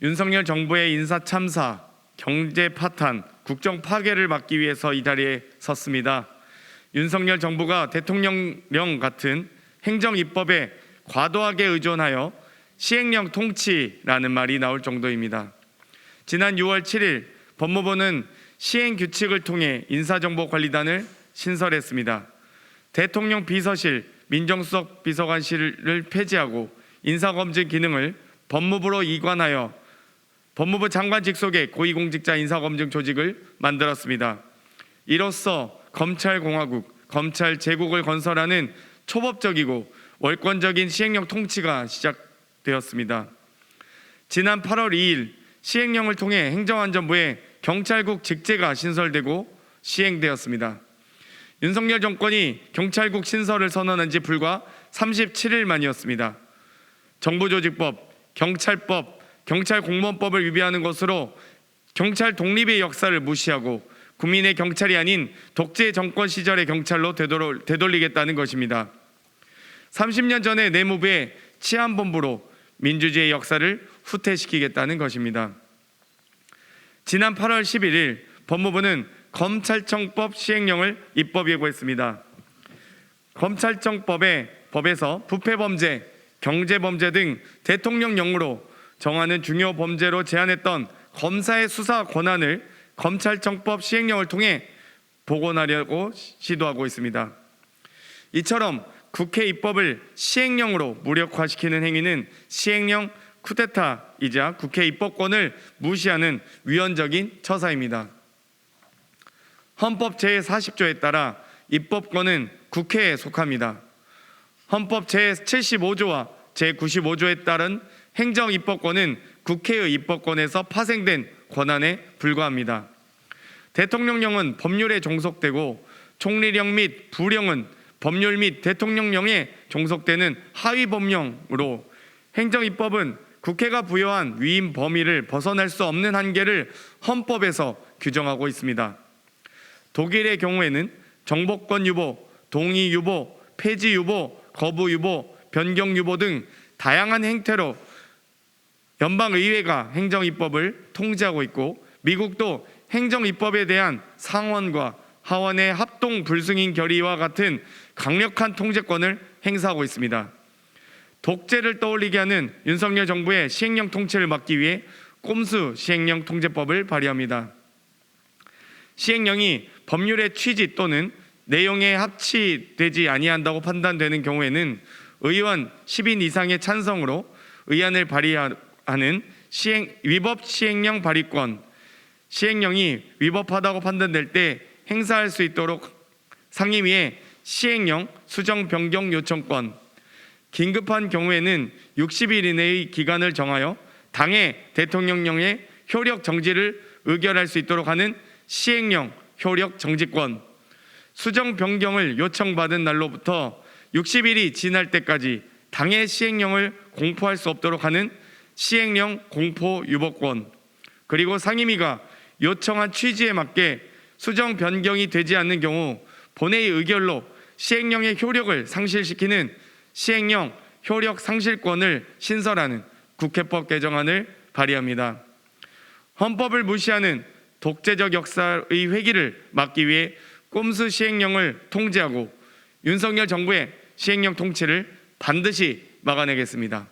윤석열 정부의 인사 참사, 경제 파탄, 국정 파괴를 막기 위해서 이 자리에 섰습니다. 윤석열 정부가 대통령령 같은 행정 입법에 과도하게 의존하여 시행령 통치라는 말이 나올 정도입니다. 지난 6월 7일 법무부는 시행규칙을 통해 인사정보관리단을 신설했습니다. 대통령 비서실, 민정수석 비서관실을 폐지하고 인사검증 기능을 법무부로 이관하여 법무부 장관 직속의 고위공직자 인사검증 조직을 만들었습니다. 이로써 검찰공화국, 검찰 제국을 건설하는 초법적이고 월권적인 시행령 통치가 시작되었습니다. 지난 8월 2일 시행령을 통해 행정안전부에 경찰국 직제가 신설되고 시행되었습니다. 윤석열 정권이 경찰국 신설을 선언한 지 불과 37일 만이었습니다. 정부조직법, 경찰법, 경찰공무원법을 위배하는 것으로 경찰 독립의 역사를 무시하고 국민의 경찰이 아닌 독재 정권 시절의 경찰로 되돌리겠다는 것입니다. 30년 전에 내무부의 치안본부로 민주주의의 역사를 후퇴시키겠다는 것입니다. 지난 8월 11일 법무부는 검찰청법 시행령을 입법 예고했습니다. 검찰청법에서 부패범죄, 경제범죄 등 대통령령으로 정하는 중요 범죄로 제한했던 검사의 수사 권한을 검찰청법 시행령을 통해 복원하려고 시도하고 있습니다. 이처럼 국회 입법을 시행령으로 무력화시키는 행위는 시행령 쿠데타이자 국회 입법권을 무시하는 위헌적인 처사입니다. 헌법 제40조에 따라 입법권은 국회에 속합니다. 헌법 제75조와 제95조에 따른 행정입법권은 국회의 입법권에서 파생된 권한에 불과합니다. 대통령령은 법률에 종속되고 총리령 및 부령은 법률 및 대통령령에 종속되는 하위법령으로 행정입법은 국회가 부여한 위임 범위를 벗어날 수 없는 한계를 헌법에서 규정하고 있습니다. 독일의 경우에는 정복권 유보, 동의 유보, 폐지 유보, 거부 유보, 변경 유보 등 다양한 행태로 연방의회가 행정입법을 통제하고 있고 미국도 행정입법에 대한 상원과 하원의 합동 불승인 결의와 같은 강력한 통제권을 행사하고 있습니다. 독재를 떠올리게 하는 윤석열 정부의 시행령 통치를 막기 위해 꼼수 시행령 통제법을 발의합니다. 시행령이 법률의 취지 또는 내용에 합치되지 아니한다고 판단되는 경우에는 의원 10인 이상의 찬성으로 의안을 발의하는 위법 시행령 발의권, 시행령이 위법하다고 판단될 때 행사할 수 있도록 상임위에 시행령 수정 변경 요청권, 긴급한 경우에는 60일 이내의 기간을 정하여 당의 대통령령의 효력 정지를 의결할 수 있도록 하는 시행령 효력 정지권, 수정 변경을 요청받은 날로부터 60일이 지날 때까지 당의 시행령을 공포할 수 없도록 하는 시행령 공포 유보권, 그리고 상임위가 요청한 취지에 맞게 수정 변경이 되지 않는 경우 본회의 의결로 시행령의 효력을 상실시키는 시행령 효력 상실권을 신설하는 국회법 개정안을 발의합니다. 헌법을 무시하는 독재적 역사의 회귀를 막기 위해 꼼수 시행령을 통제하고 윤석열 정부의 시행령 통치를 반드시 막아내겠습니다.